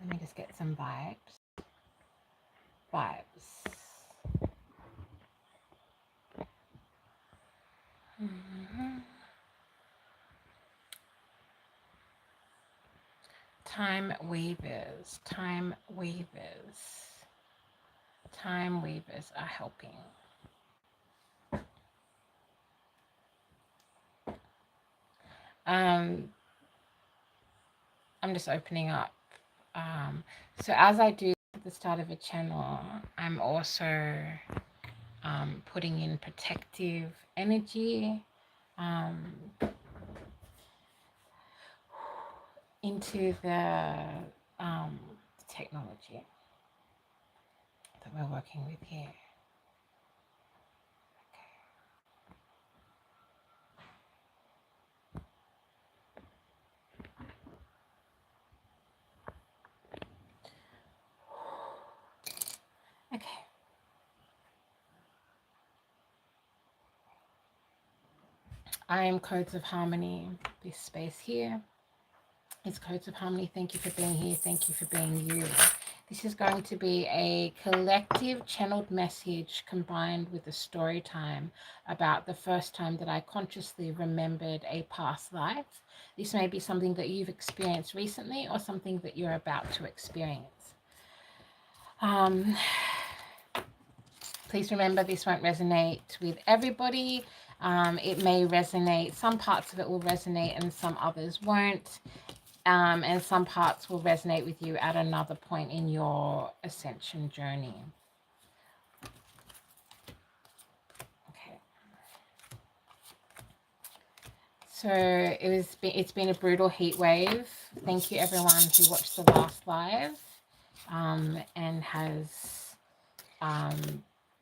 Let me just get some vibes. Vibes. Time weavers. Time weavers. Time weavers are helping. I'm just opening up. So as I do at the start of a channel, I'm also putting in protective energy into the technology that we're working with here. Okay. I am Codes of Harmony. This space here is Codes of Harmony. Thank you for being here. Thank you for being you. This is going to be a collective channeled message combined with a story time about the first time that I consciously remembered a past life. This may be something that you've experienced recently or something that you're about to experience. Please remember, this won't resonate with everybody. It may resonate, some parts of it will resonate and some others won't. And some parts will resonate with you at another point in your ascension journey. Okay. So it's been a brutal heat wave. Thank you everyone who watched the last live and has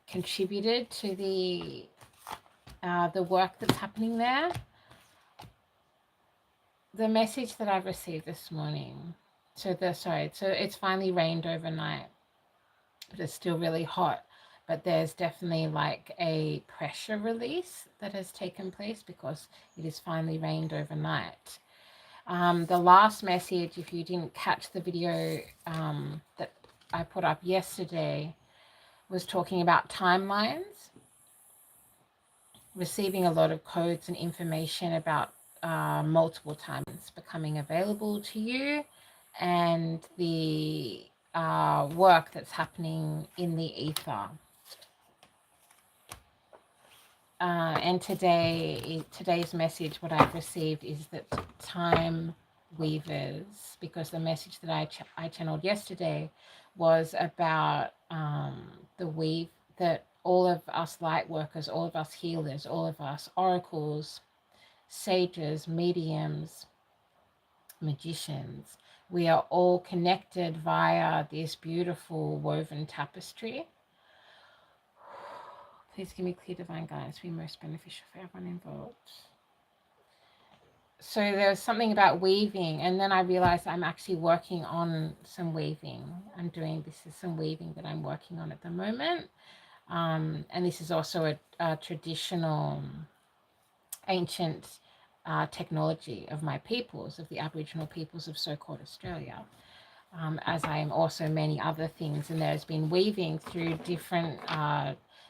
contributed to the work that's happening there. The message that I've received this morning, so it's finally rained overnight, but it's still really hot. But there's definitely like a pressure release that has taken place because it has finally rained overnight. The last message, if you didn't catch the video that I put up yesterday, was talking about timelines, receiving a lot of codes and information about multiple times becoming available to you, and the work that's happening in the ether. And today's message, what I've received is that time weavers, because the message that I channeled yesterday was about the weave that all of us light workers, all of us healers, all of us oracles, sages, mediums, magicians, we are all connected via this beautiful woven tapestry. Please give me clear divine guidance to be most beneficial for everyone involved. So there was something about weaving, and then I realized I'm actually working on some weaving. This is some weaving that I'm working on at the moment. And this is also a traditional, ancient technology of my peoples, of the Aboriginal peoples of so-called Australia, as I am also many other things. And there's been weaving through different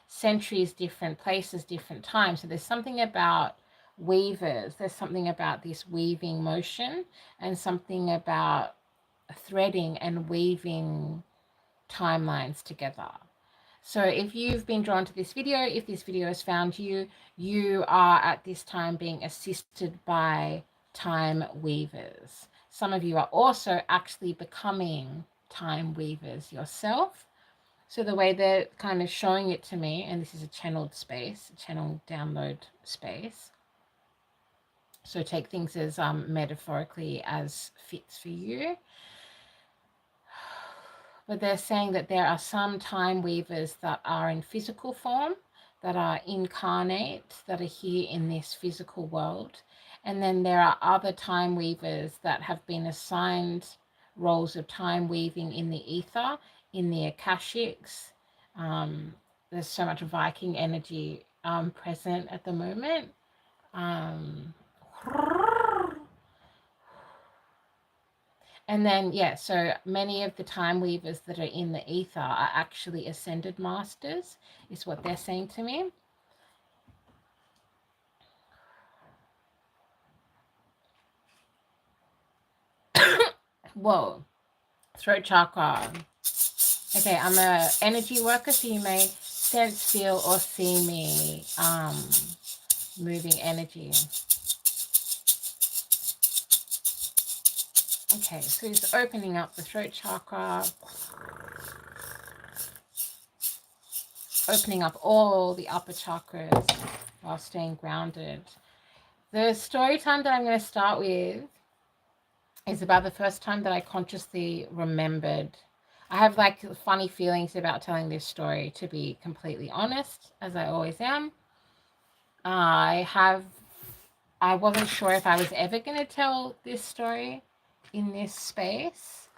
centuries, different places, different times. So there's something about weavers, there's something about this weaving motion, and something about threading and weaving timelines together. So if you've been drawn to this video, if this video has found you, you are at this time being assisted by time weavers. Some of you are also actually becoming time weavers yourself. So the way they're kind of showing it to me, and this is a channeled space, a channel download space. So take things as metaphorically as fits for you. But they're saying that there are some time weavers that are in physical form, that are incarnate, that are here in this physical world. And then there are other time weavers that have been assigned roles of time weaving in the ether, in the Akashics. There's so much Viking energy present at the moment. And then, yeah, so many of the time weavers that are in the ether are actually ascended masters, is what they're saying to me. Whoa, throat chakra. Okay, I'm a energy worker, so you may sense, feel, or see me moving energy. Okay, so it's opening up the throat chakra, opening up all the upper chakras while staying grounded. The story time that I'm going to start with is about the first time that I consciously remembered. I have like funny feelings about telling this story, to be completely honest, as I always am. I wasn't sure if I was ever going to tell this story in this space.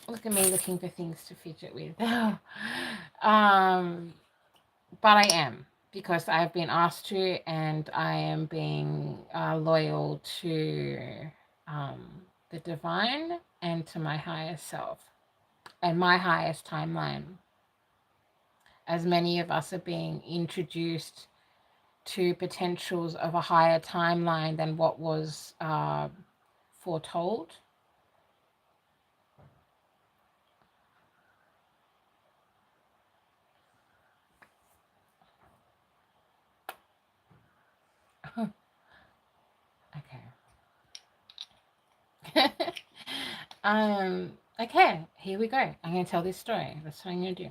Look at me looking for things to fidget with. But I am, because I've been asked to, and I am being loyal to the divine and to my higher self and my highest timeline. As many of us are being introduced to potentials of a higher timeline than what was foretold. Okay. Okay, here we go. I'm going to tell this story. That's what I'm going to do.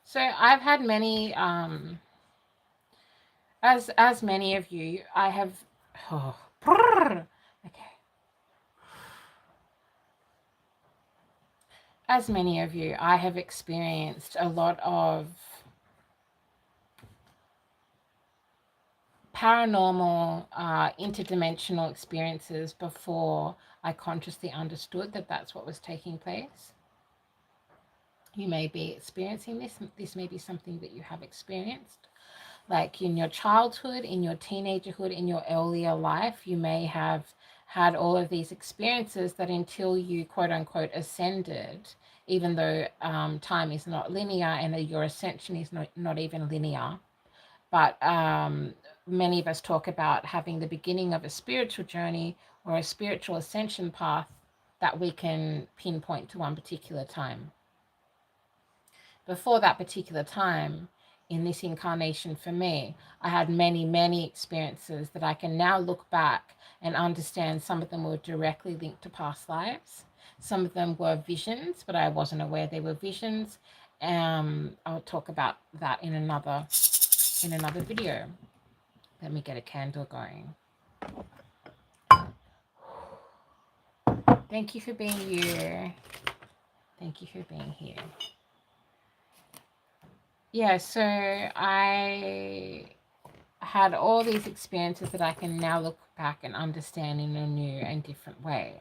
So I've had many, as many of you, I have, okay. As many of you, I have experienced a lot of paranormal, interdimensional experiences before I consciously understood that that's what was taking place. You may be experiencing this. This may be something that you have experienced. Like in your childhood, in your teenagerhood, in your earlier life, you may have had all of these experiences that until you quote unquote ascended, even though time is not linear and your ascension is not even linear. But many of us talk about having the beginning of a spiritual journey or a spiritual ascension path that we can pinpoint to one particular time. Before that particular time, in this incarnation for me, I had many, many experiences that I can now look back and understand. Some of them were directly linked to past lives. Some of them were visions, but I wasn't aware they were visions. I'll talk about that in another video. Let me get a candle going. Thank you for being here. Thank you for being here. Yeah, so I had all these experiences that I can now look back and understand in a new and different way.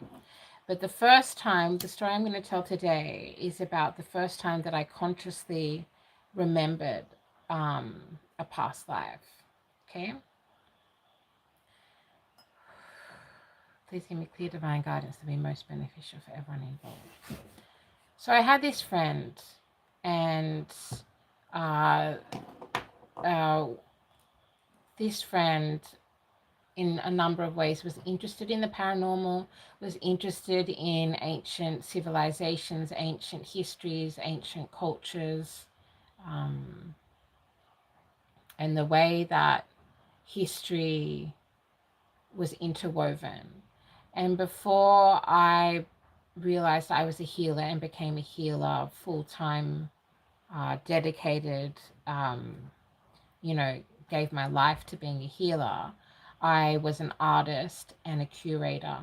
But the first time, the story I'm going to tell today is about the first time that I consciously remembered a past life. Okay? Please give me clear divine guidance to be most beneficial for everyone involved. So I had this friend, and this friend in a number of ways was interested in the paranormal, was interested in ancient civilizations, ancient histories, ancient cultures, and the way that history was interwoven. And before I realized I was a healer and became a healer full-time, dedicated, gave my life to being a healer, I was an artist and a curator,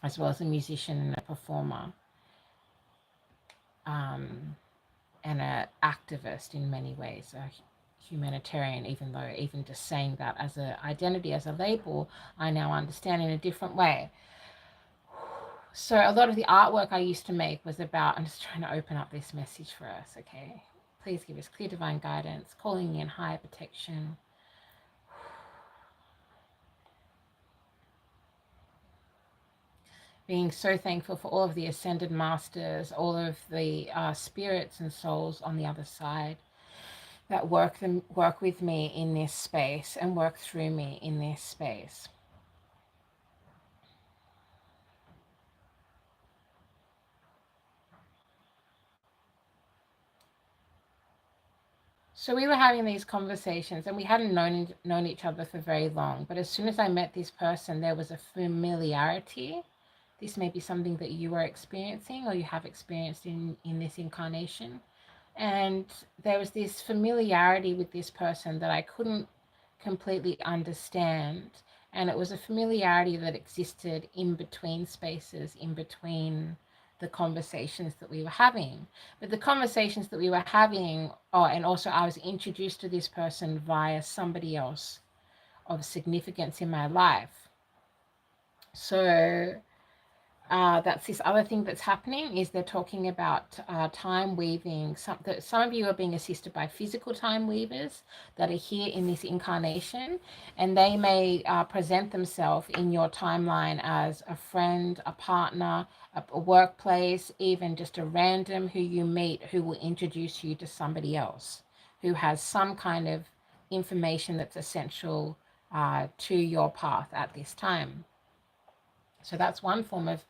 as well as a musician and a performer, and an activist in many ways, a humanitarian, even though even just saying that as an identity, as a label, I now understand in a different way. So a lot of the artwork I used to make was about, I'm just trying to open up this message for us, okay? Please give us clear divine guidance, calling in higher protection. being so thankful for all of the ascended masters, all of the spirits and souls on the other side that work with me in this space and work through me in this space. So we were having these conversations and we hadn't known each other for very long. But as soon as I met this person, there was a familiarity. This may be something that you are experiencing or you have experienced in this incarnation. And there was this familiarity with this person that I couldn't completely understand. And it was a familiarity that existed in between spaces, in between the conversations that we were having. But the conversations that we were having, oh, and also I was introduced to this person via somebody else of significance in my life. So that's this other thing that's happening is they're talking about time weaving. Some of you are being assisted by physical time weavers that are here in this incarnation, and they may present themselves in your timeline as a friend, a partner, a workplace, even just a random who you meet who will introduce you to somebody else who has some kind of information that's essential to your path at this time. So that's one form of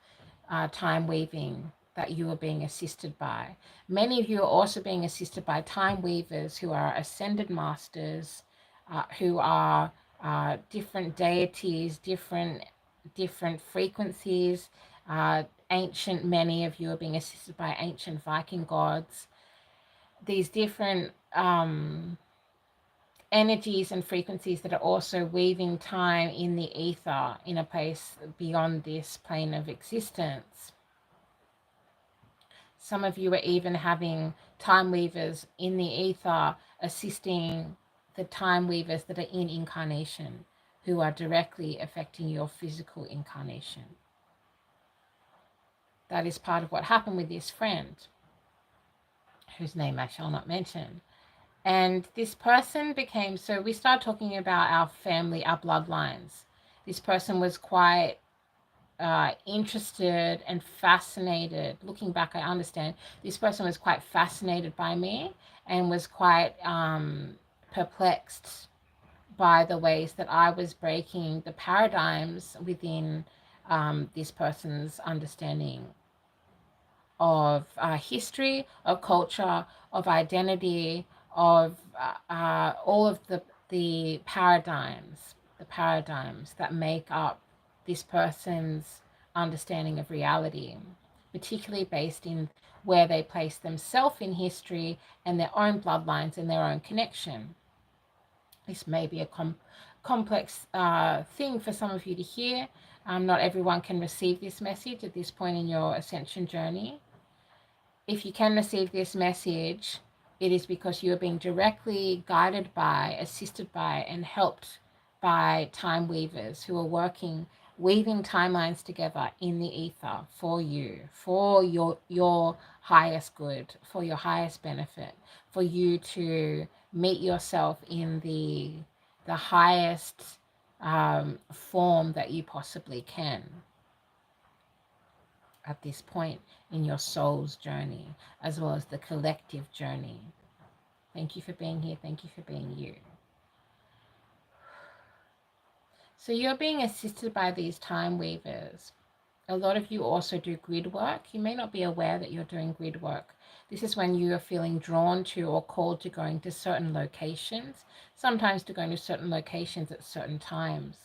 time weaving that you are being assisted by. Many of you are also being assisted by time weavers who are ascended masters, who are different deities, different frequencies. Ancient, many of you are being assisted by ancient Viking gods. These different energies and frequencies that are also weaving time in the ether in a place beyond this plane of existence. Some of you are even having time weavers in the ether assisting the time weavers that are in incarnation, who are directly affecting your physical incarnation. That is part of what happened with this friend, whose name I shall not mention. And this person became, so we started talking about our family, our bloodlines. This person was quite interested and fascinated. Looking back, I understand this person was quite fascinated by me and was quite perplexed by the ways that I was breaking the paradigms within this person's understanding of history, of culture, of identity, of all of the paradigms that make up this person's understanding of reality, particularly based in where they place themselves in history and their own bloodlines and their own connection. This may be a complex thing for some of you to hear. Not everyone can receive this message at this point in your ascension journey. If you can receive this message, it is because you are being directly guided by, assisted by, and helped by time weavers who are weaving timelines together in the ether for you, for your highest good, for your highest benefit, for you to meet yourself in the highest form that you possibly can at this point in your soul's journey, as well as the collective journey. Thank you for being here. Thank you for being you. So you're being assisted by these time weavers. A lot of you also do grid work. You may not be aware that you're doing grid work. This is when you are feeling drawn to or called to going to certain locations, sometimes to going to certain locations at certain times.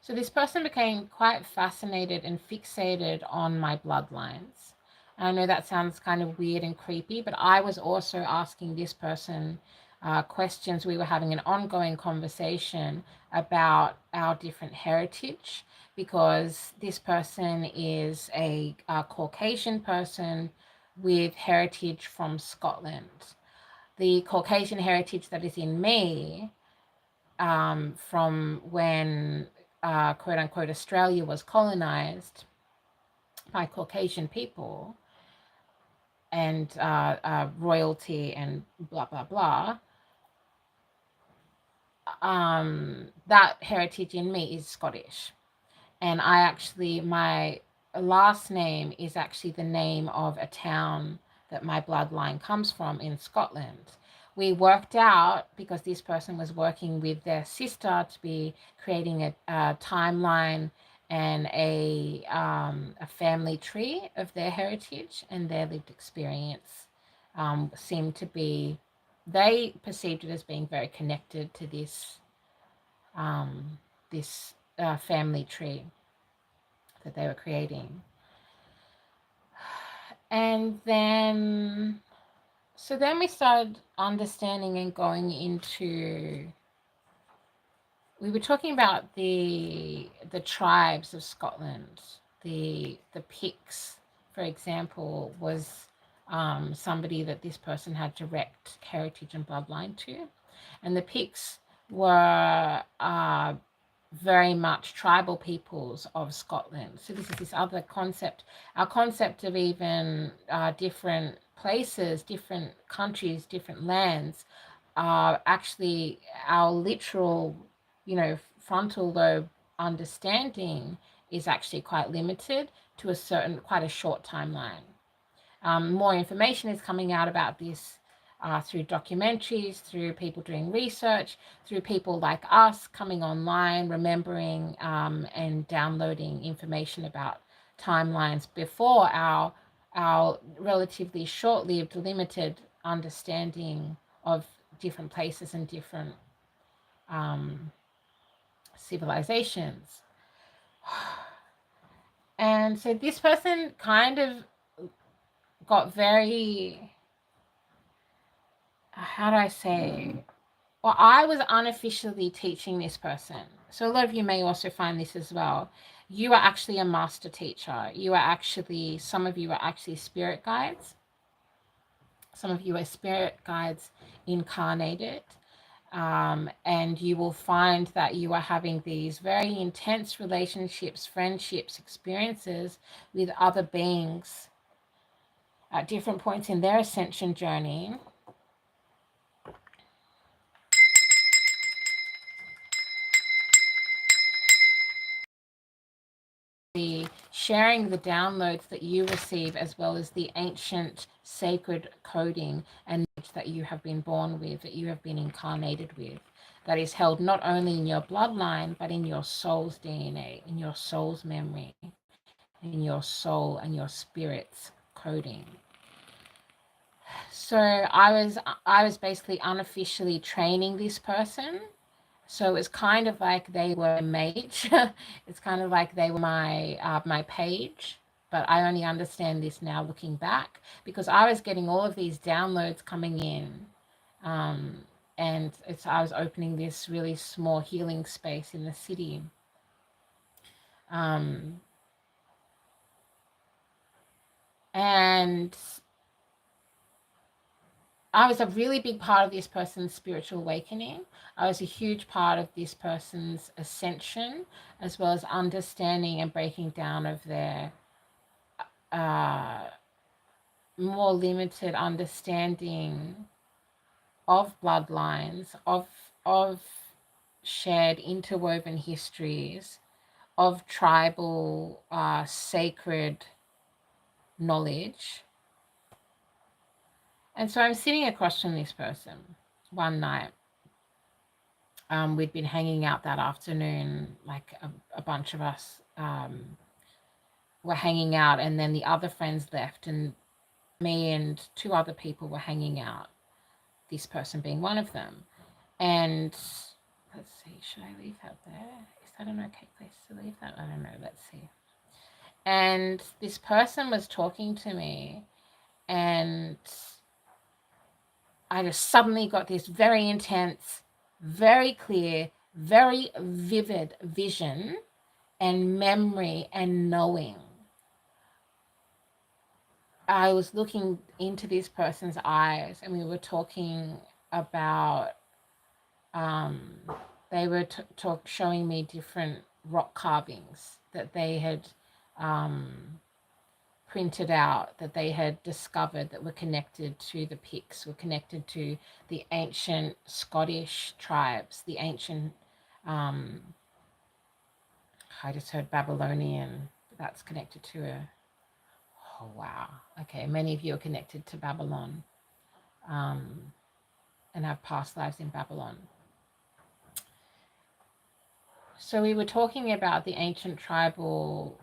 So this person became quite fascinated and fixated on my bloodlines. I know that sounds kind of weird and creepy, but I was also asking this person questions. We were having an ongoing conversation about our different heritage, because this person is a Caucasian person with heritage from Scotland. The Caucasian heritage that is in me from when quote unquote Australia was colonized by Caucasian people and royalty and blah blah blah, that heritage in me is Scottish. And I actually, my last name is actually the name of a town that my bloodline comes from in Scotland. We worked out, because this person was working with their sister to be creating a timeline and a family tree of their heritage and their lived experience, seemed to be, they perceived it as being very connected to this family tree that they were creating. And then, so then we started understanding and going into, we were talking about the tribes of Scotland. The Picts, for example, was somebody that this person had direct heritage and bloodline to. And the Picts were very much tribal peoples of Scotland. So this is this other concept, our concept of even different places, different countries, different lands, are actually our literal, frontal lobe understanding is actually quite limited to a certain, quite a short timeline. More information is coming out about this through documentaries, through people doing research, through people like us coming online, remembering and downloading information about timelines before our relatively short-lived, limited understanding of different places and different civilizations. And so this person kind of got very, how do I say, well, I was unofficially teaching this person. So a lot of you may also find this as well. You are actually a master teacher. You are actually, some of you are actually spirit guides. Some of you are spirit guides incarnated. And you will find that you are having these very intense relationships, friendships, experiences with other beings at different points in their ascension journey. Sharing the downloads that you receive, as well as the ancient sacred coding and knowledge that you have been born with, that you have been incarnated with, that is held not only in your bloodline, but in your soul's DNA, in your soul's memory, in your soul and your spirit's coding. So I was basically unofficially training this person. So it's kind of like they were a mage. It's kind of like they were my page. But I only understand this now looking back, because I was getting all of these downloads coming in. And I was opening this really small healing space in the city. And I was a really big part of this person's spiritual awakening. I was a huge part of this person's ascension, as well as understanding and breaking down of their more limited understanding of bloodlines, of shared interwoven histories, of tribal sacred knowledge. And so I'm sitting across from this person one night. We'd been hanging out that afternoon, like a bunch of us were hanging out, and then the other friends left, and me and two other people were hanging out, this person being one of them. And let's see, should I leave that there? Is that an okay place to leave that? I don't know, let's see. And this person was talking to me, and I just suddenly got this very intense, very clear, very vivid vision and memory and knowing. I was looking into this person's eyes, and we were talking about, they were showing me different rock carvings that they had printed out that they had discovered that were connected to the Picts, were connected to the ancient Scottish tribes, the ancient, I just heard Babylonian, that's connected to a, oh wow, okay, many of you are connected to Babylon, and have past lives in Babylon. So we were talking about the ancient tribal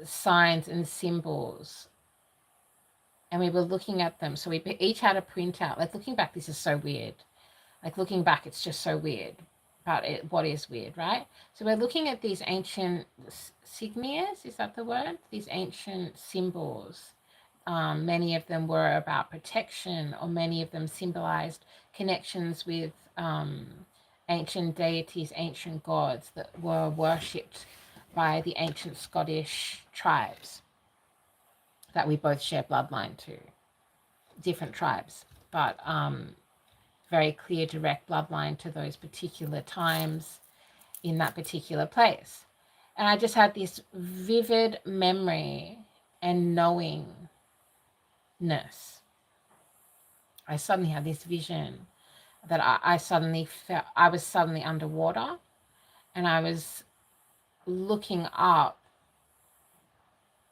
signs and symbols, and we were looking at them. So we each had a printout. Like, looking back, this is so weird. Like, looking back, it's just so weird. But what is weird, right? So we're looking at these ancient signias, is that the word? These ancient symbols. Many of them were about protection, or many of them symbolized connections with ancient deities, ancient gods that were worshipped by the ancient Scottish tribes that we both share bloodline to. Different tribes, but very clear, direct bloodline to those particular times in that particular place. And I just had this vivid memory and knowingness. I suddenly had this vision that I suddenly felt I was suddenly underwater, and I was looking up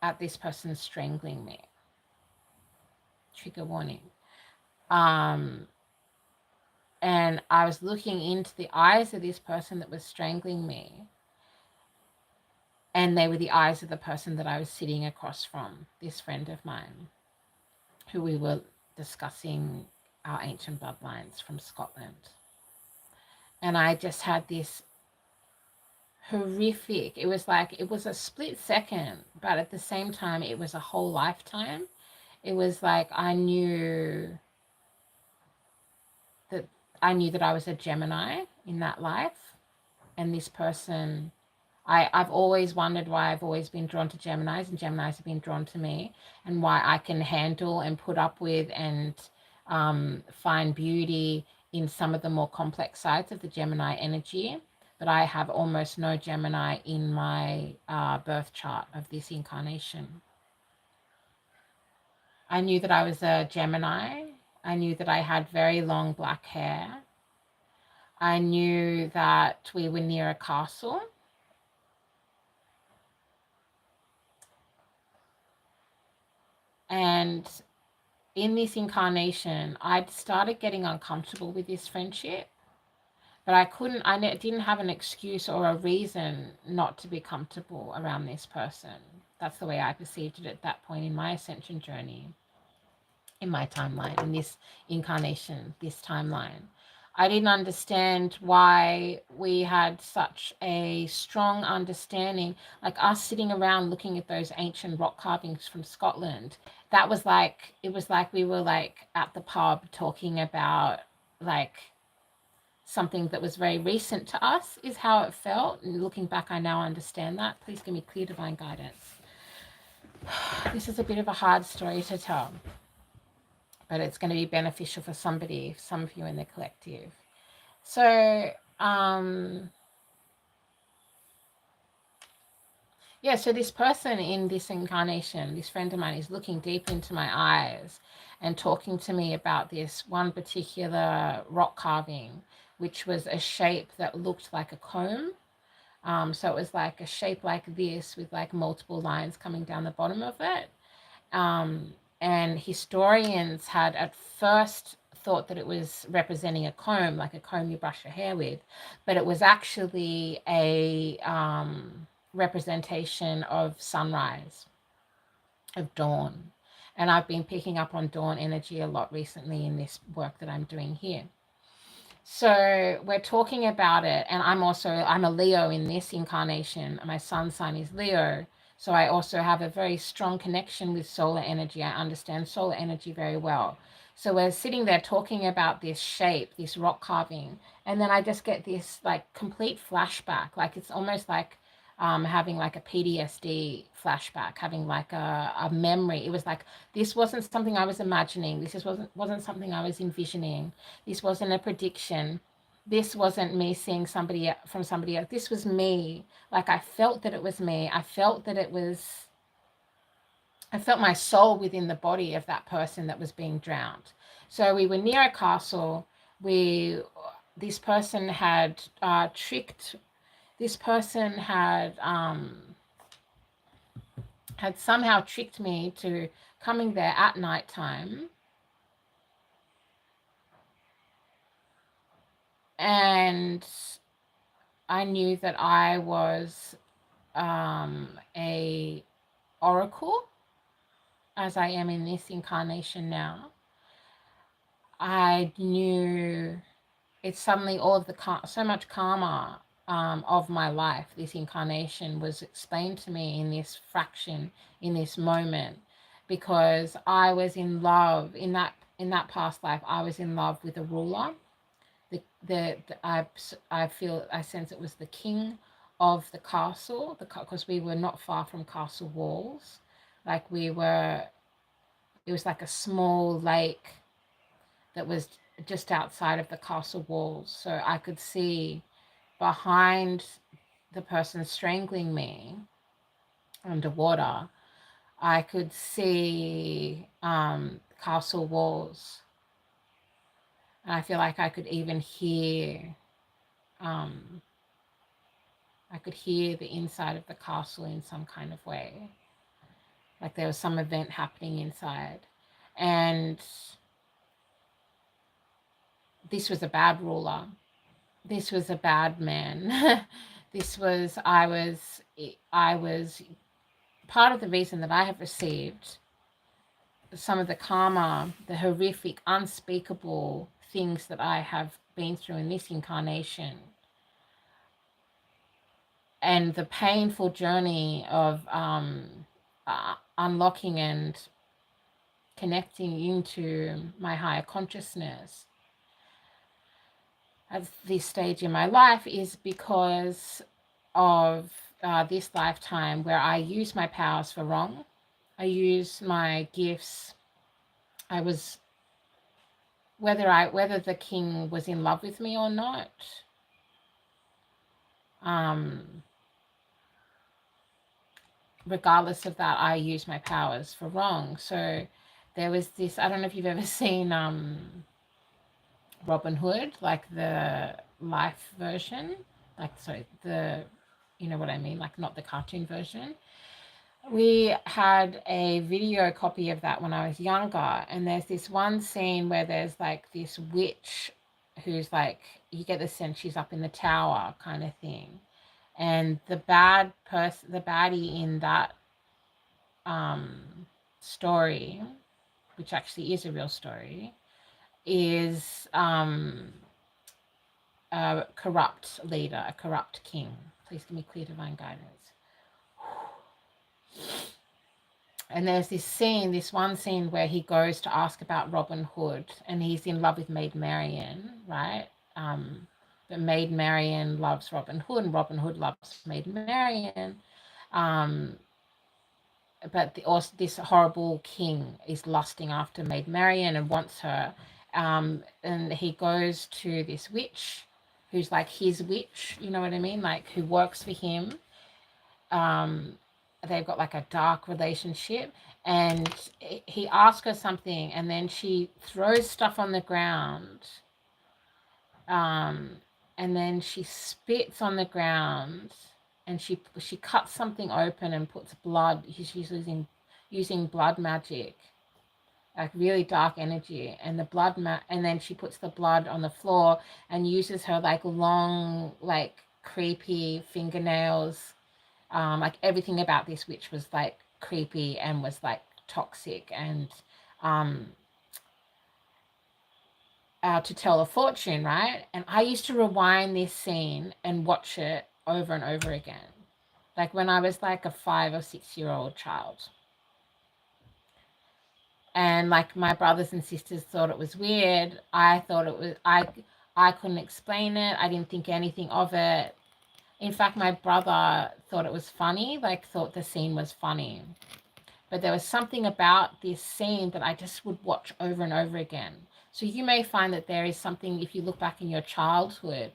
at this person strangling me. Trigger warning. And I was looking into the eyes of this person that was strangling me, and they were the eyes of the person that I was sitting across from, this friend of mine, who we were discussing our ancient bloodlines from Scotland. And I just had this horrific, it was like, it was a split second, but at the same time, it was a whole lifetime. It was like I knew that I was a Gemini in that life, and this person, I've always wondered why I've always been drawn to Geminis, and Geminis have been drawn to me, and why I can handle and put up with and find beauty in some of the more complex sides of the Gemini energy. But I have almost no Gemini in my birth chart of this incarnation. I knew that I was a Gemini. I knew that I had very long black hair. I knew that we were near a castle. And in this incarnation, I'd started getting uncomfortable with this friendship, but I didn't have an excuse or a reason not to be comfortable around this person. That's the way I perceived it at that point in my ascension journey, in my timeline, in this incarnation, this timeline. I didn't understand why we had such a strong understanding, like us sitting around looking at those ancient rock carvings from Scotland. That was like, it was like we were like at the pub talking about like something that was very recent to us, is how it felt. And looking back, I now understand that. Please give me clear divine guidance. This is a bit of a hard story to tell, but it's going to be beneficial for somebody, some of you in the collective. So, yeah, so this person in this incarnation, this friend of mine, is looking deep into my eyes and talking to me about this one particular rock carving, which was a shape that looked like a comb. So it was like a shape like this with like multiple lines coming down the bottom of it. And historians had at first thought that it was representing a comb, like a comb you brush your hair with, but it was actually a representation of sunrise, of dawn. And I've been picking up on dawn energy a lot recently in this work that I'm doing here. So we're talking about it, and I'm a Leo in this incarnation. My sun sign is Leo. So I also have a very strong connection with solar energy. I understand solar energy very well. So we're sitting there talking about this shape, this rock carving, and then I just get this like complete flashback. Like it's almost like having like a PTSD flashback, having like a memory. It was like, this wasn't something I was imagining. This wasn't something I was envisioning. This wasn't a prediction. This wasn't me seeing somebody from somebody else. This was me. Like I felt that it was me. I felt that it was I felt my soul within the body of that person that was being drowned. So we were near a castle. This person had tricked. This person had somehow tricked me to coming there at nighttime, and I knew that I was a oracle, as I am in this incarnation now. I knew it's suddenly all of the so much karma of my life, this incarnation, was explained to me in this fraction, in this moment, because I was in love in that past life. I was in love with a ruler. I sense it was the king of the castle, because we were not far from castle walls. Like it was like a small lake that was just outside of the castle walls. So I could see behind the person strangling me underwater, I could see castle walls. And I feel like I could even hear, I could hear the inside of the castle in some kind of way. Like there was some event happening inside. And this was a bad ruler. This was a bad man. I was part of the reason that I have received some of the karma, the horrific, unspeakable things that I have been through in this incarnation, and the painful journey of unlocking and connecting into my higher consciousness at this stage in my life, is because of this lifetime where I use my powers for wrong. I use my gifts. I was, whether the king was in love with me or not, regardless of that, I used my powers for wrong. So there was this, I don't know if you've ever seen Robin Hood, like the life version, like, sorry, you know what I mean, like not the cartoon version. We had a video copy of that when I was younger, and there's this one scene where there's like this witch who's like, you get the sense she's up in the tower kind of thing, and the baddie in that story, which actually is a real story, is a corrupt leader, a corrupt king. Please give me clear divine guidance. And there's this one scene where he goes to ask about Robin Hood, and he's in love with Maid Marian, right? But Maid Marian loves Robin Hood, and Robin Hood loves Maid Marian. But also this horrible king is lusting after Maid Marian and wants her. And he goes to this witch who's like his witch, you know what I mean? Like who works for him. They've got like a dark relationship, and he asks her something, and then she throws stuff on the ground, and then she spits on the ground, and she cuts something open and puts blood. She's using blood magic, like really dark energy, and the blood and then she puts the blood on the floor and uses her like long, like creepy fingernails. Like everything about this witch was like creepy and was like toxic, and to tell a fortune, right? And I used to rewind this scene and watch it over and over again, like when I was like a 5 or 6 year old child. And like my brothers and sisters thought it was weird. I thought it was, I couldn't explain it. I didn't think anything of it. In fact, my brother thought it was funny, like thought the scene was funny. But there was something about this scene that I just would watch over and over again. So you may find that there is something, if you look back in your childhood,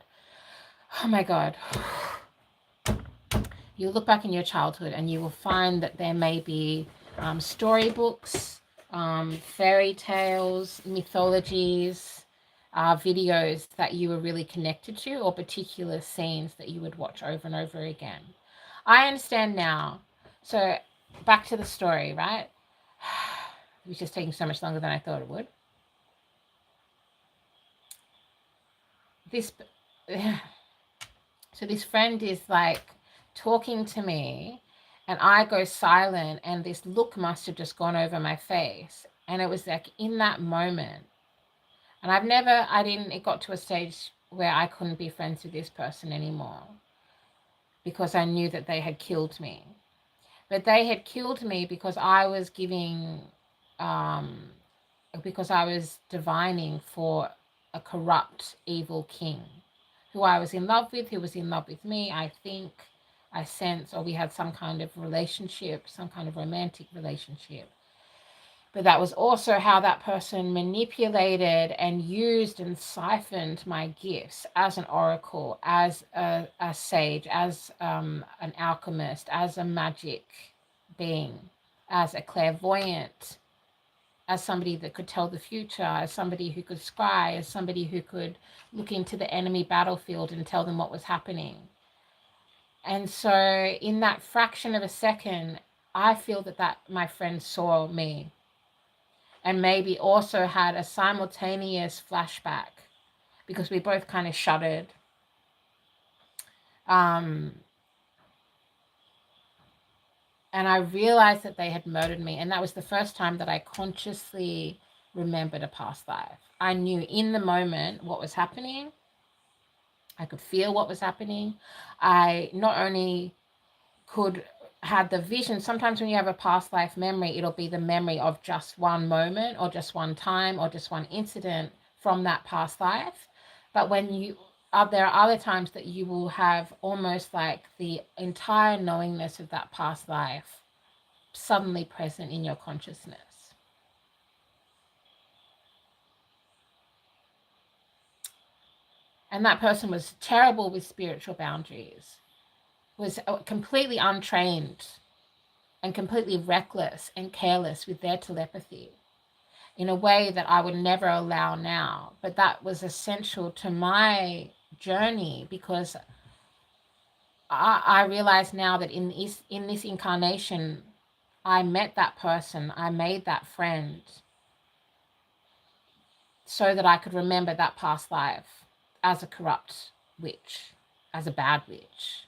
oh my God, you look back in your childhood and you will find that there may be storybooks, fairy tales, mythologies, videos that you were really connected to, or particular scenes that you would watch over and over again. I understand now. So back to the story, right? It was just taking so much longer than I thought it would. This so this friend is like talking to me, and I go silent, and this look must have just gone over my face. And it was like in that moment, and it got to a stage where I couldn't be friends with this person anymore because I knew that they had killed me. But they had killed me because I was because I was divining for a corrupt, evil king who I was in love with, who was in love with me, I think, I sense, or we had some kind of relationship, some kind of romantic relationship. But that was also how that person manipulated and used and siphoned my gifts as an oracle, as a sage, as an alchemist, as a magic being, as a clairvoyant, as somebody that could tell the future, as somebody who could scry, as somebody who could look into the enemy battlefield and tell them what was happening. And so in that fraction of a second, I feel that my friend saw me and maybe also had a simultaneous flashback because we both kind of shuddered. And I realized that they had murdered me. And that was the first time that I consciously remembered a past life. I knew in the moment what was happening. I could feel what was happening. I not only could have the vision. Sometimes when you have a past life memory, it'll be the memory of just one moment or just one time or just one incident from that past life. But there are other times that you will have almost like the entire knowingness of that past life suddenly present in your consciousness. And that person was terrible with spiritual boundaries, was completely untrained and completely reckless and careless with their telepathy in a way that I would never allow now. But that was essential to my journey because I realize now that in this incarnation, I met that person, I made that friend so that I could remember that past life as a corrupt witch, as a bad witch.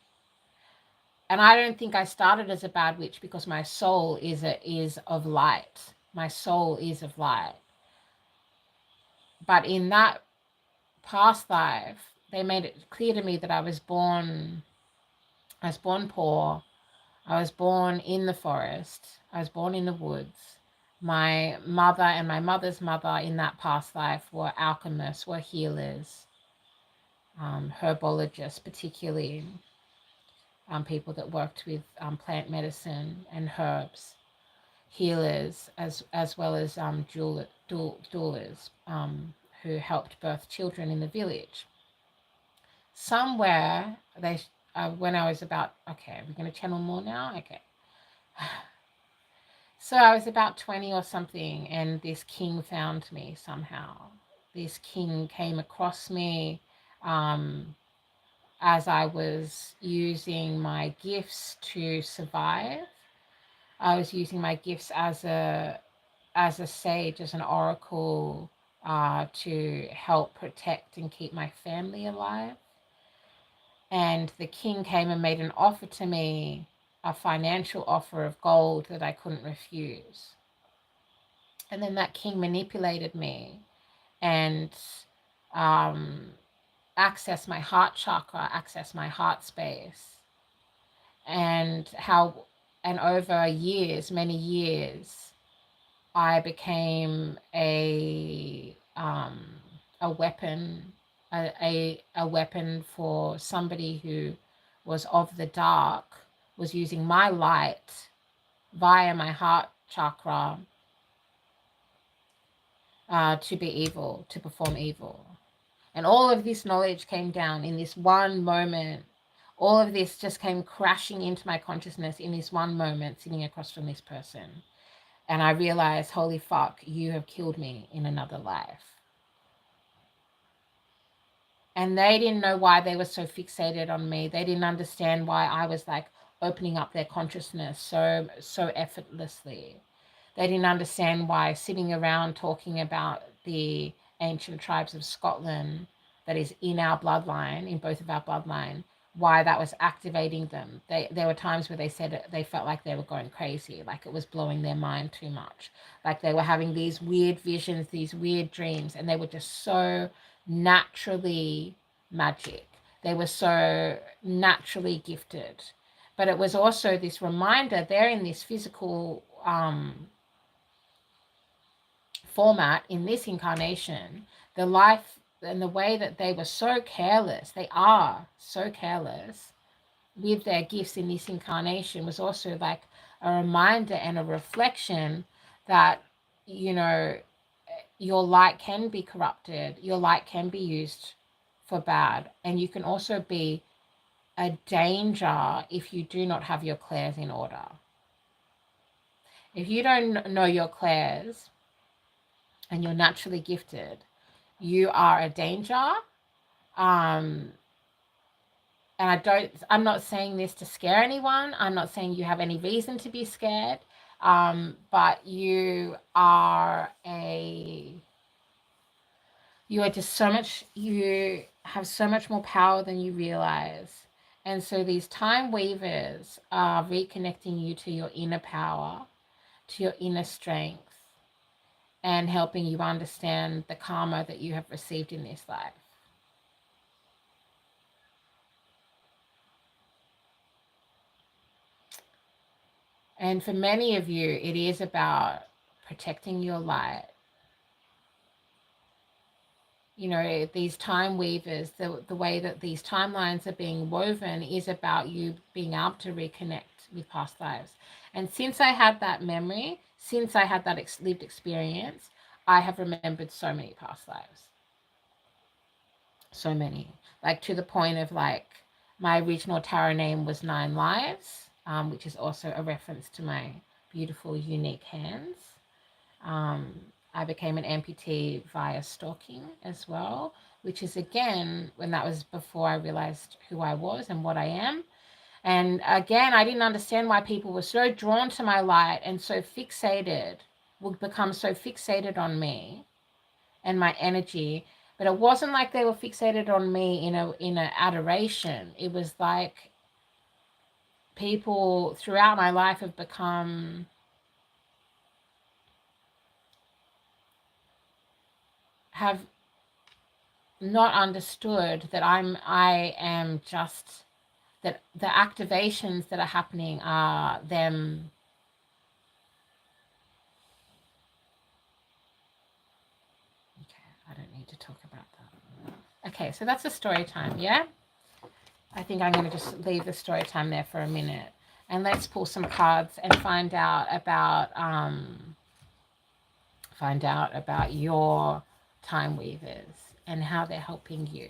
And I don't think I started as a bad witch because my soul is of light. My soul is of light. But in that past life, they made it clear to me that I was born poor. I was born in the forest. I was born in the woods. My mother and my mother's mother in that past life were alchemists, were healers, herbologists, particularly people that worked with plant medicine and herbs, healers, as well as doulas who helped birth children in the village. Somewhere when I was about, okay, we're going to channel more now. Okay. So I was about 20 or something, and this king found me somehow. This king came across me as I was using my gifts to survive. I was using my gifts as a sage, as an oracle, to help protect and keep my family alive. And the king came and made an offer to me, a financial offer of gold that I couldn't refuse. And then that king manipulated me and accessed my heart chakra, accessed my heart space. And over years, many years, I became a weapon, a weapon for somebody who was of the dark, was using my light via my heart chakra to be evil, to perform evil. And all of this knowledge came down in this one moment. All of this just came crashing into my consciousness in this one moment, sitting across from this person. And I realized, holy fuck, you have killed me in another life. And they didn't know why they were so fixated on me. They didn't understand why I was like opening up their consciousness so effortlessly. They didn't understand why sitting around talking about the ancient tribes of Scotland that is in our bloodline, in both of our bloodline, why that was activating them. There were times where they said they felt like they were going crazy, like it was blowing their mind too much. Like they were having these weird visions, these weird dreams, and they were just so naturally magic. They were so naturally gifted. But it was also this reminder they're in this physical format in this incarnation, the life and the way that they were so careless, they are so careless with their gifts in this incarnation, was also like a reminder and a reflection that, you know, your light can be corrupted, your light can be used for bad, and you can also be a danger if you do not have your clairs in order. If you don't know your clairs and you're naturally gifted, you are a danger. And I'm not saying this to scare anyone. I'm not saying you have any reason to be scared. But you are just so much, you have so much more power than you realize. And so these time weavers are reconnecting you to your inner power, to your inner strength, and helping you understand the karma that you have received in this life. And for many of you, it is about protecting your light. You know, these time weavers, the way that these timelines are being woven is about you being able to reconnect with past lives. And since I had that memory, since I had that lived experience, I have remembered so many past lives. So many. Like to the point of like my original tarot name was 9 Lives, which is also a reference to my beautiful, unique hands. I became an amputee via stalking as well, which is again, when that was before I realized who I was and what I am. And again, I didn't understand why people were so drawn to my light and so fixated, would become so fixated on me and my energy. But it wasn't like they were fixated on me in a adoration. It was like people throughout my life have become have not understood that I am just, that the activations that are happening are them. Okay, I don't need to talk about that. Okay, so that's a story time, yeah? I think I'm going to just leave the story time there for a minute, and let's pull some cards and find out about your time weavers and how they're helping you.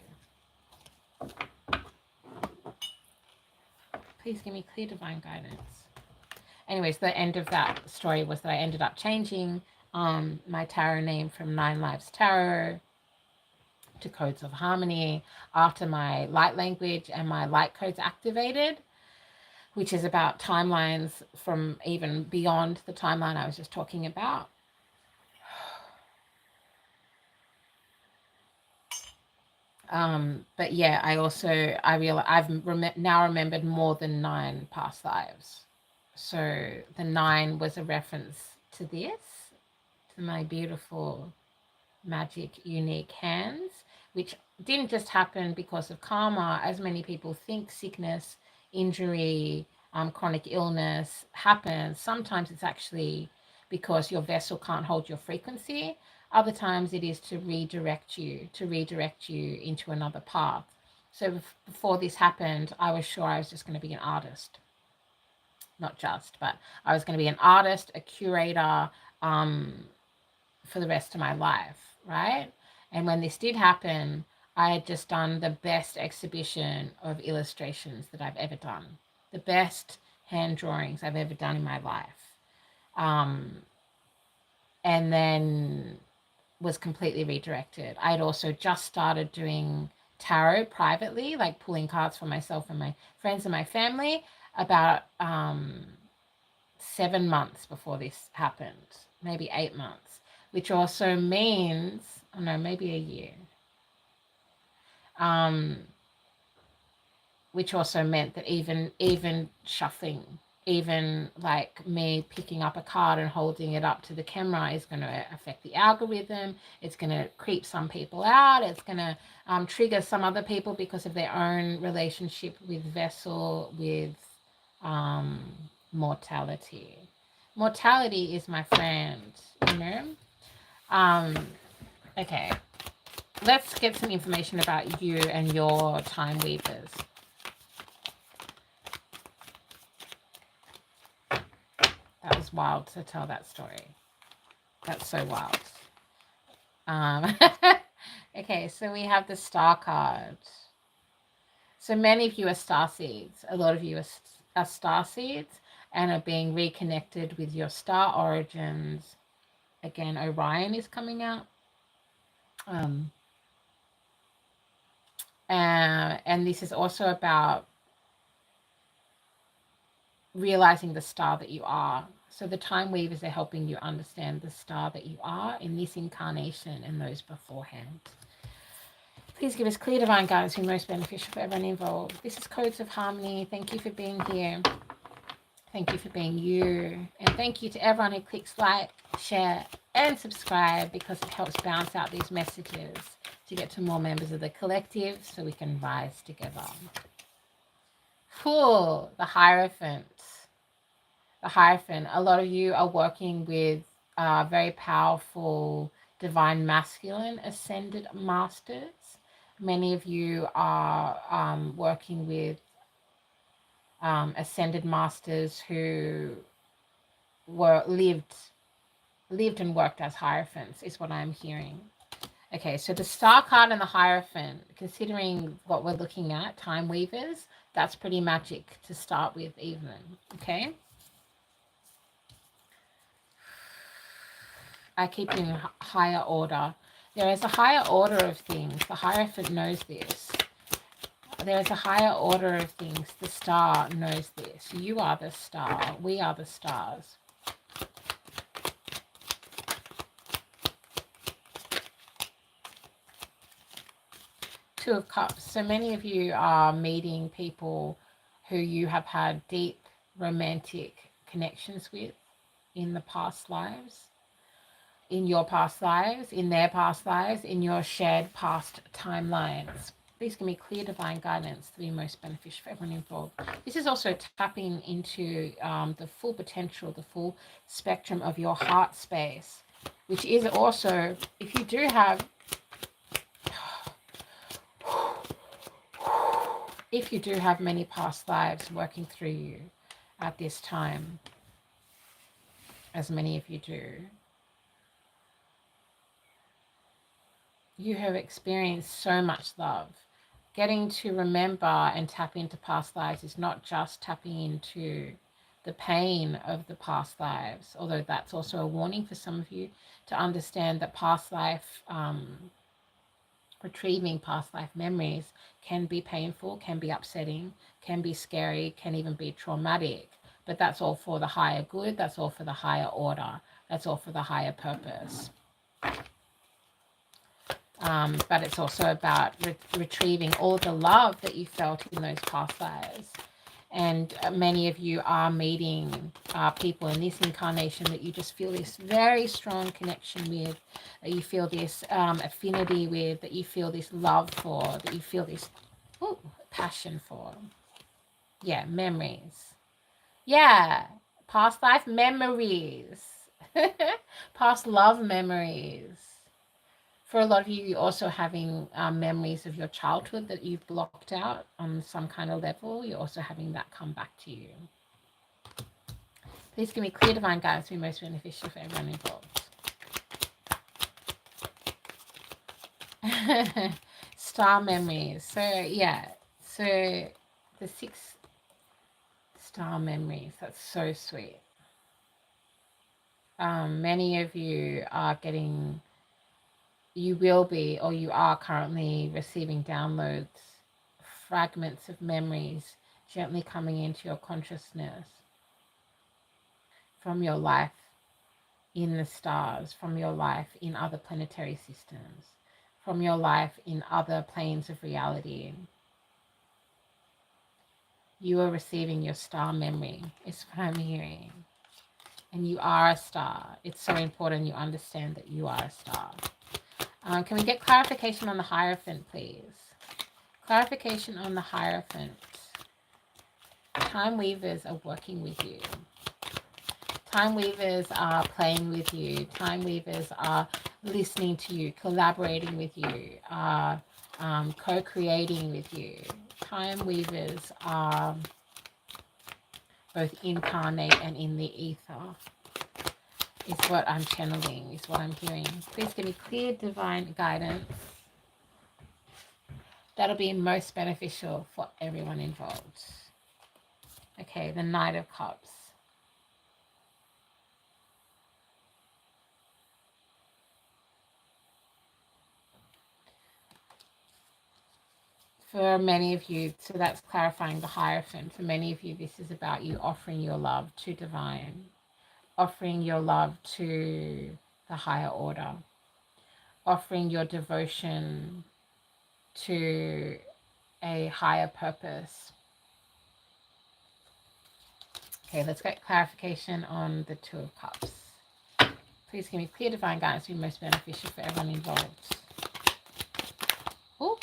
Please give me clear divine guidance. Anyways, the end of that story was that I ended up changing my tarot name from 9 Lives Tarot to Codes of Harmony after my light language and my light codes activated, which is about timelines from even beyond the timeline I was just talking about. But yeah, I realize I've now remembered more than 9 past lives. So the 9 was a reference to this, to my beautiful, magic, unique hands, which didn't just happen because of karma, as many people think. Sickness, injury, chronic illness happens. Sometimes it's actually because your vessel can't hold your frequency. Other times it is to redirect you into another path. So before this happened, I was sure I was just going to be an artist. Not just, but I was going to be an artist, a curator, for the rest of my life, right? And when this did happen, I had just done the best exhibition of illustrations that I've ever done, the best hand drawings I've ever done in my life. and then was completely redirected. I'd also just started doing tarot privately, like pulling cards for myself and my friends and my family, about 7 months before this happened, maybe 8 months, which also means, oh no, maybe a year. Which also meant that even shuffling, even like me picking up a card and holding it up to the camera is going to affect the algorithm. It's going to creep some people out. It's going to trigger some other people because of their own relationship with vessel, with um, mortality. Mortality is my friend, you know. Okay, let's get some information about you and your time weavers. That was wild to tell that story. That's so wild. Um, okay, so we have the star card. So many of you are star seeds. A lot of you are star seeds and are being reconnected with your star origins. Again, Orion is coming out. And this is also about realizing the star that you are. So the time weavers are helping you understand the star that you are in this incarnation and those beforehand. Please give us clear divine guidance who most beneficial for everyone involved. This is Codes of Harmony. Thank you for being here. Thank you for being you. And thank you to everyone who clicks like, share, and subscribe, because it helps bounce out these messages to get to more members of the collective so we can rise together. Cool. The Hierophant. The Hierophant. A lot of you are working with very powerful divine masculine ascended masters. Many of you are working with ascended masters who lived and worked as hierophants, is what I'm hearing. Okay, so the star card and the hierophant, considering what we're looking at, time weavers, that's pretty magic to start with even, okay? I keep in higher order. There is a higher order of things. The Hierophant knows this. There is a higher order of things. The star knows this. You are the star. We are the stars. Two of Cups. So many of you are meeting people who you have had deep romantic connections with in the past lives. In your past lives, in their past lives, in your shared past timelines. Please give me clear divine guidance to be most beneficial for everyone involved. This is also tapping into the full potential, the full spectrum of your heart space, which is also, if you do have, many past lives working through you at this time, as many of you do, you have experienced so much love. Getting to remember and tap into past lives is not just tapping into the pain of the past lives, although that's also a warning for some of you to understand that past life, retrieving past life memories can be painful, can be upsetting, can be scary, can even be traumatic. But that's all for the higher good, that's all for the higher order, that's all for the higher purpose. But it's also about retrieving all the love that you felt in those past lives. And many of you are meeting people in this incarnation that you just feel this very strong connection with, that you feel this affinity with, that you feel this love for, that you feel this passion for. Yeah, memories. Yeah, past life memories. Past love memories. For a lot of you, you're also having memories of your childhood that you've blocked out on some kind of level. You're also having that come back to you. Please give me clear divine guidance to be most beneficial for everyone involved. Star memories. So, yeah. So, the 6 star memories. That's so sweet. Many of you are getting, you will be, or you are currently receiving downloads, fragments of memories gently coming into your consciousness from your life in the stars, from your life in other planetary systems, from your life in other planes of reality. You are receiving your star memory, is what I'm hearing. And you are a star. It's so important you understand that you are a star. Can we get clarification on the Hierophant, please? Clarification on the Hierophant. Time weavers are working with you. Time weavers are playing with you. Time weavers are listening to you, collaborating with you, co-creating with you. Time weavers are both incarnate and in the ether. Is what I'm channeling, is what I'm hearing. Please give me clear divine guidance. That'll be most beneficial for everyone involved. Okay, the Knight of Cups. For many of you, so that's clarifying the Hierophant. For many of you, this is about you offering your love to divine, offering your love to the higher order, offering your devotion to a higher purpose. Okay, let's get clarification on the Two of Cups. Please give me clear divine guidance to be most beneficial for everyone involved. Ooh.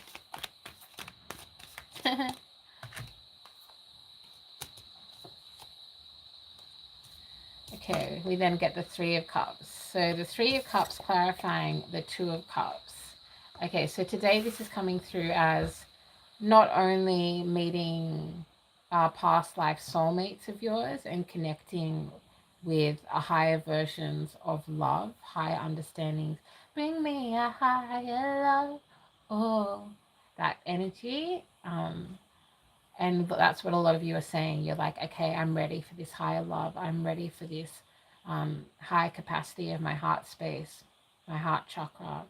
Okay, we then get the Three of Cups. So the Three of Cups clarifying the Two of Cups. Okay, so today this is coming through as not only meeting past life soulmates of yours and connecting with a higher versions of love, higher understandings. Bring me a higher love. Oh, that energy. And that's what a lot of you are saying. You're like, okay, I'm ready for this higher love. I'm ready for this high capacity of my heart space, my heart chakra,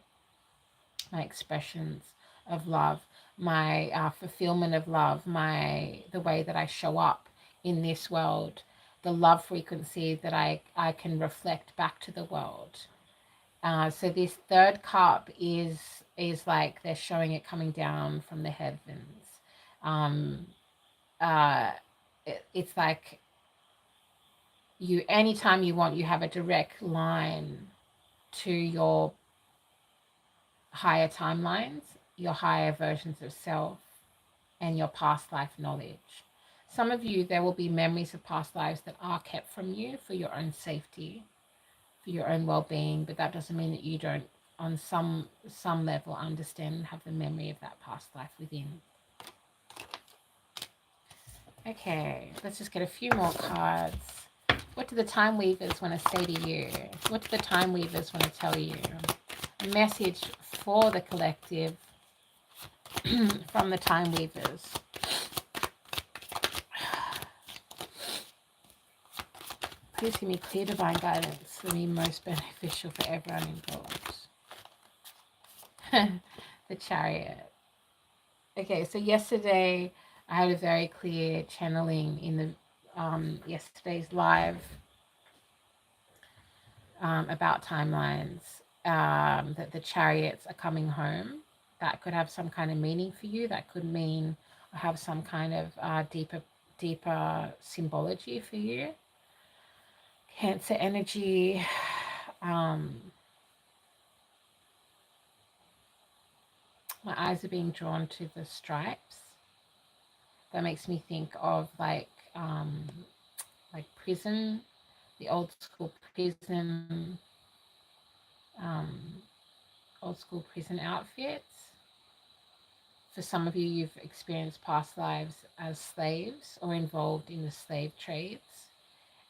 my expressions of love, my fulfillment of love, the way that I show up in this world, the love frequency that I can reflect back to the world. So this third cup is like they're showing it coming down from the heavens. It's like you, anytime you want, you have a direct line to your higher timelines, your higher versions of self, and your past life knowledge. Some of you, there will be memories of past lives that are kept from you for your own safety, for your own well-being, but that doesn't mean that you don't, on some level, understand and have the memory of that past life within. Okay, let's just get a few more cards. What do the Time Weavers want to say to you? What do the Time Weavers want to tell you? A message for the collective from the Time Weavers. Please give me clear divine guidance to be most beneficial for everyone involved. The Chariot. Okay, so yesterday I had a very clear channeling in the yesterday's live about timelines, that the chariots are coming home. That could have some kind of meaning for you. That could mean or have some kind of deeper symbology for you. Cancer energy. My eyes are being drawn to the stripes. That makes me think of like prison, the old school prison, outfits. For some of you, you've experienced past lives as slaves or involved in the slave trades.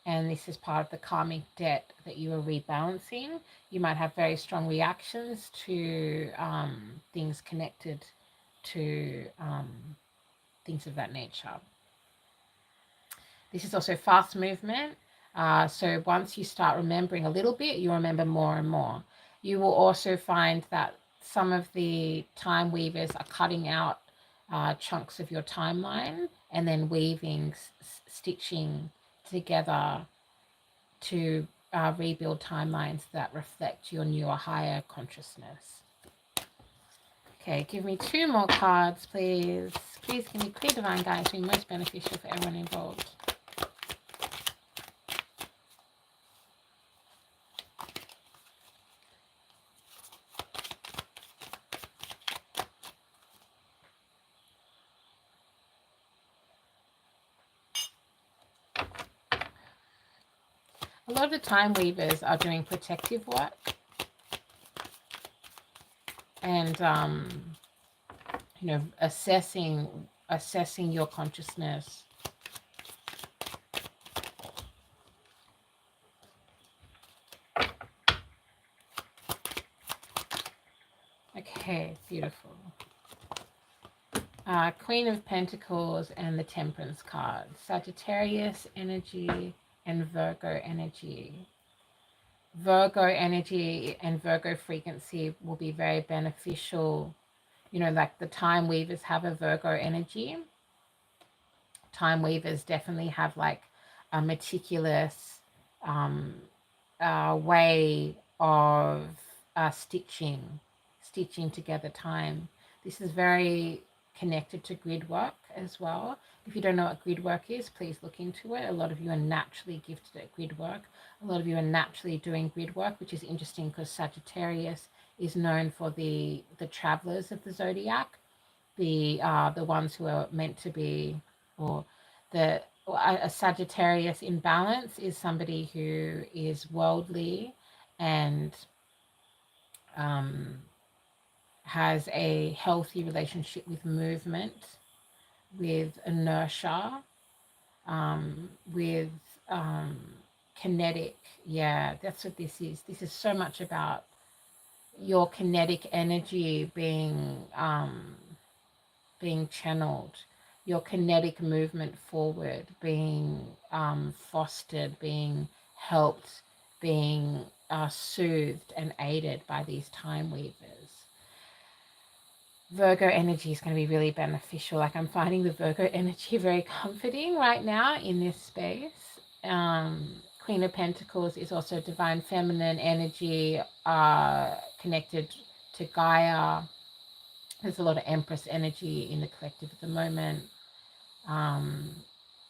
And this is part of the karmic debt that you are rebalancing. You might have very strong reactions to things connected to things of that nature. This is also fast movement. So once you start remembering a little bit, you remember more and more. You will also find that some of the time weavers are cutting out chunks of your timeline and then weaving, stitching together to rebuild timelines that reflect your newer, higher consciousness. Okay, give me two more cards, please. Please give me clear divine guidance, be most beneficial for everyone involved. A lot of the time weavers are doing protective work and assessing your consciousness. Okay, beautiful. Queen of Pentacles and the Temperance card. Sagittarius energy and Virgo energy. Virgo energy and Virgo frequency will be very beneficial. Like the time weavers have a Virgo energy. Time weavers definitely have like a meticulous way of stitching together time. This is very connected to grid work as well. If you don't know what grid work is, please look into it. A lot of you are naturally gifted at grid work. A lot of you are naturally doing grid work, which is interesting because Sagittarius is known for the travelers of the zodiac, the ones who are meant to be, or a Sagittarius in balance is somebody who is worldly and has a healthy relationship with movement, with inertia, with kinetic. Yeah, that's what this is. This is so much about your kinetic energy being channeled, your kinetic movement forward being fostered, being helped, being soothed and aided by these time weavers. Virgo energy is going to be really beneficial. Like I'm finding the Virgo energy very comforting right now in this space. Queen of Pentacles is also divine feminine energy connected to Gaia. There's a lot of Empress energy in the collective at the moment.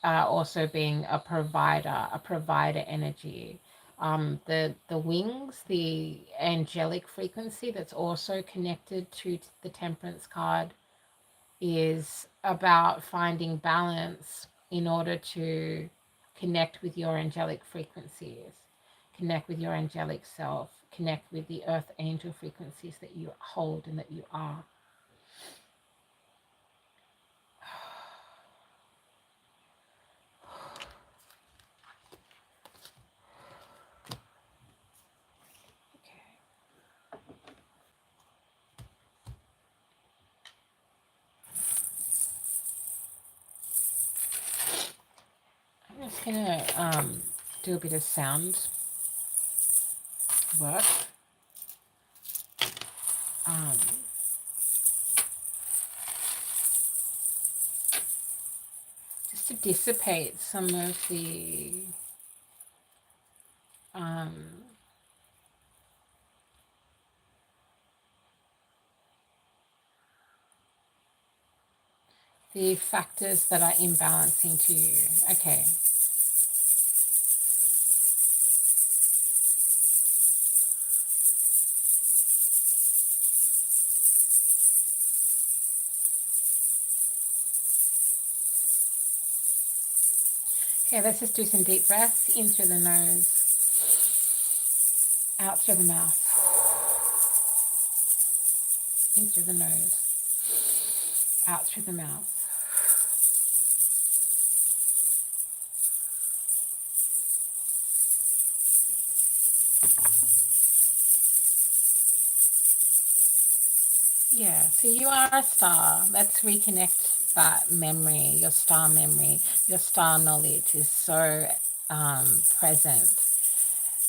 Also being a provider energy. The wings, the angelic frequency that's also connected to the Temperance card is about finding balance in order to connect with your angelic frequencies, connect with your angelic self, connect with the earth angel frequencies that you hold and that you are. I'm just gonna do a bit of sound work. Just to dissipate some of the factors that are imbalancing to you. Okay. Okay, let's just do some deep breaths in through the nose, out through the mouth, in through the nose, out through the mouth. Yeah, so you are a star. Let's reconnect that memory, your star memory. Your star knowledge is so present.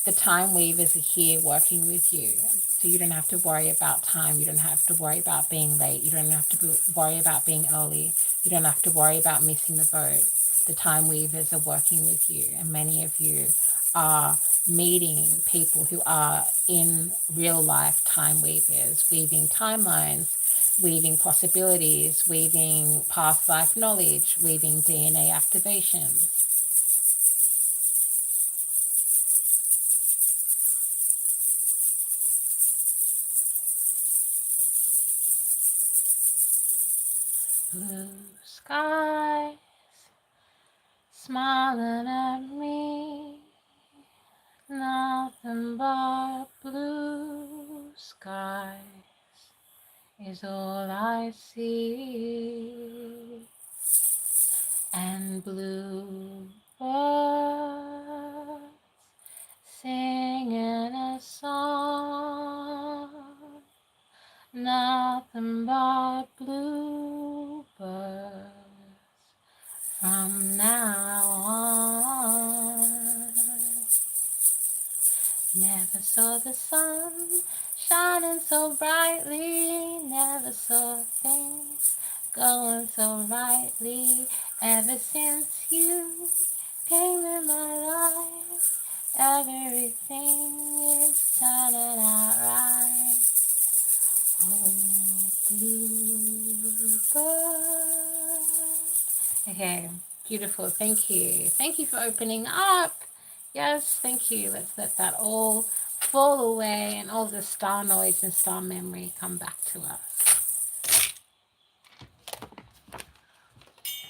The time weavers are here working with you. So you don't have to worry about time. You don't have to worry about being late. You don't have to worry about being early. You don't have to worry about missing the boat. The time weavers are working with you. And many of you are meeting people who are in real life time weavers, weaving timelines, weaving possibilities, weaving past life knowledge, weaving DNA activations. Blue skies smiling at me, nothing but blue skies is all I see, and blue birds singing a song, nothing but blue birds from now on. Never saw the sun shining so brightly, never saw things going so rightly. Ever since you came in my life, everything is turning out right. Oh, bluebird. Okay, beautiful. Thank you. Thank you for opening up. Yes, thank you. Let's let that all fall away and all the star noise and star memory come back to us.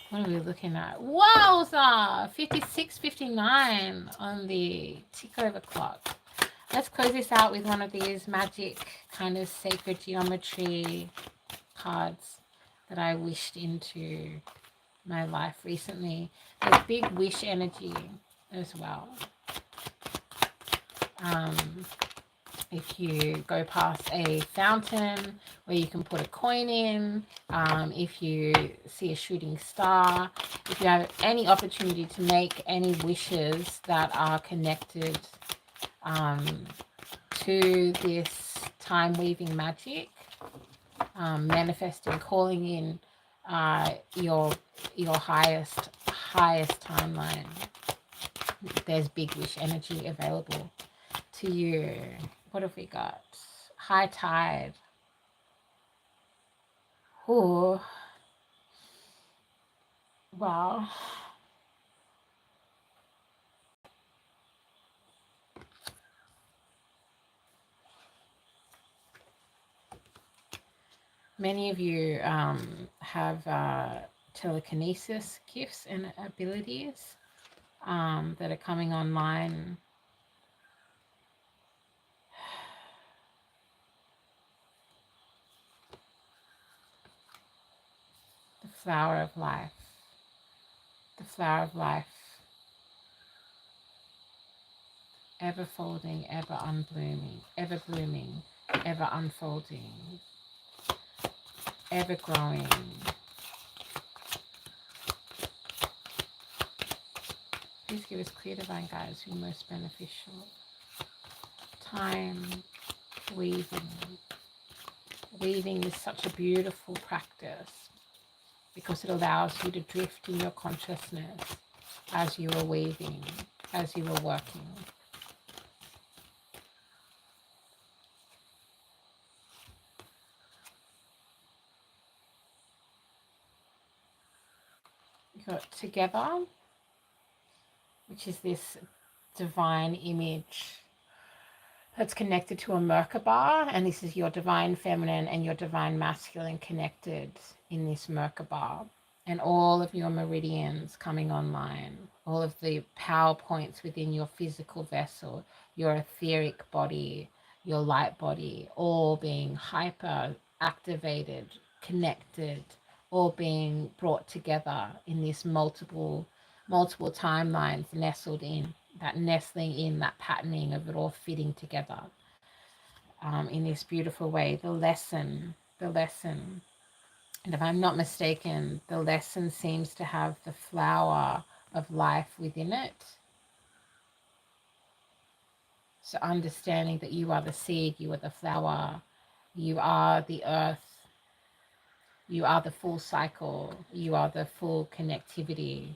What are we looking at? Wowza! 56:59 on the tick over clock. Let's close this out with one of these magic kind of sacred geometry cards that I wished into my life recently. There's big wish energy as well. If you go past a fountain where you can put a coin in, if you see a shooting star, if you have any opportunity to make any wishes that are connected to this time weaving magic, manifesting, calling in your highest timeline, there's big wish energy available to you. What have we got? High tide. Oh, wow. Many of you have telekinesis gifts and abilities that are coming online. The flower of life. The flower of life. Ever folding, ever unblooming, ever blooming, ever unfolding, ever growing. Please give us clear divine guides who are most beneficial. Time weaving. Weaving is such a beautiful practice because it allows you to drift in your consciousness as you are weaving, as you are working. You got together, which is this divine image that's connected to a Merkaba, and this is your divine feminine and your divine masculine connected in this Merkaba, and all of your meridians coming online, all of the power points within your physical vessel, your etheric body, your light body, all being hyper activated, connected, all being brought together in this multiple timelines nestled in, that nestling in, that patterning of it all fitting together in this beautiful way. The lesson, and if I'm not mistaken, the lesson seems to have the flower of life within it. So understanding that you are the seed, you are the flower, you are the earth, you are the full cycle, you are the full connectivity.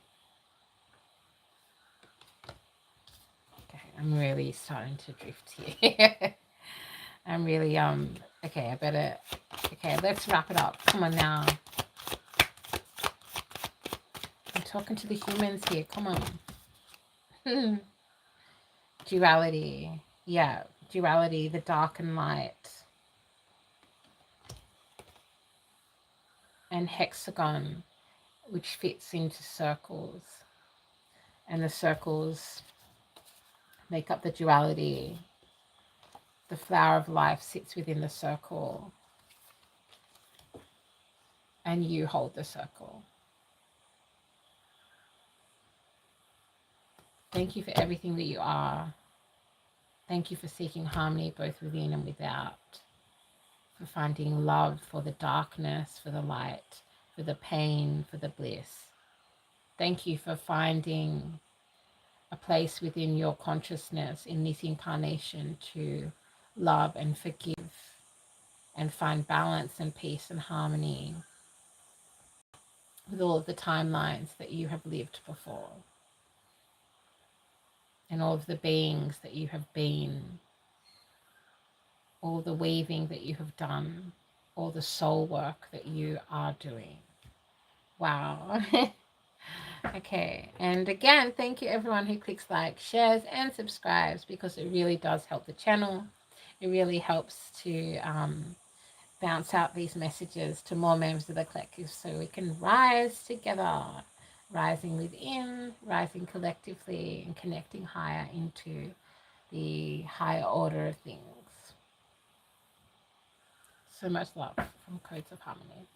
Okay, I'm really starting to drift here. I'm really okay, okay, let's wrap it up. Come on now. I'm talking to the humans here. Come on. Duality. Yeah, duality, the dark and light. And hexagon, which fits into circles. And the circles make up the duality. The flower of life sits within the circle. And you hold the circle. Thank you for everything that you are. Thank you for seeking harmony both within and without. For finding love for the darkness, for the light, for the pain, for the bliss. Thank you for finding a place within your consciousness in this incarnation to love and forgive and find balance and peace and harmony with all of the timelines that you have lived before and all of the beings that you have been, all the weaving that you have done, all the soul work that you are doing. Wow. Okay, and again, thank you everyone who clicks like, shares, and subscribes, because it really does help the channel. It really helps to bounce out these messages to more members of the collective so we can rise together, rising within, rising collectively, and connecting higher into the higher order of things. So much love from Codes of Harmony.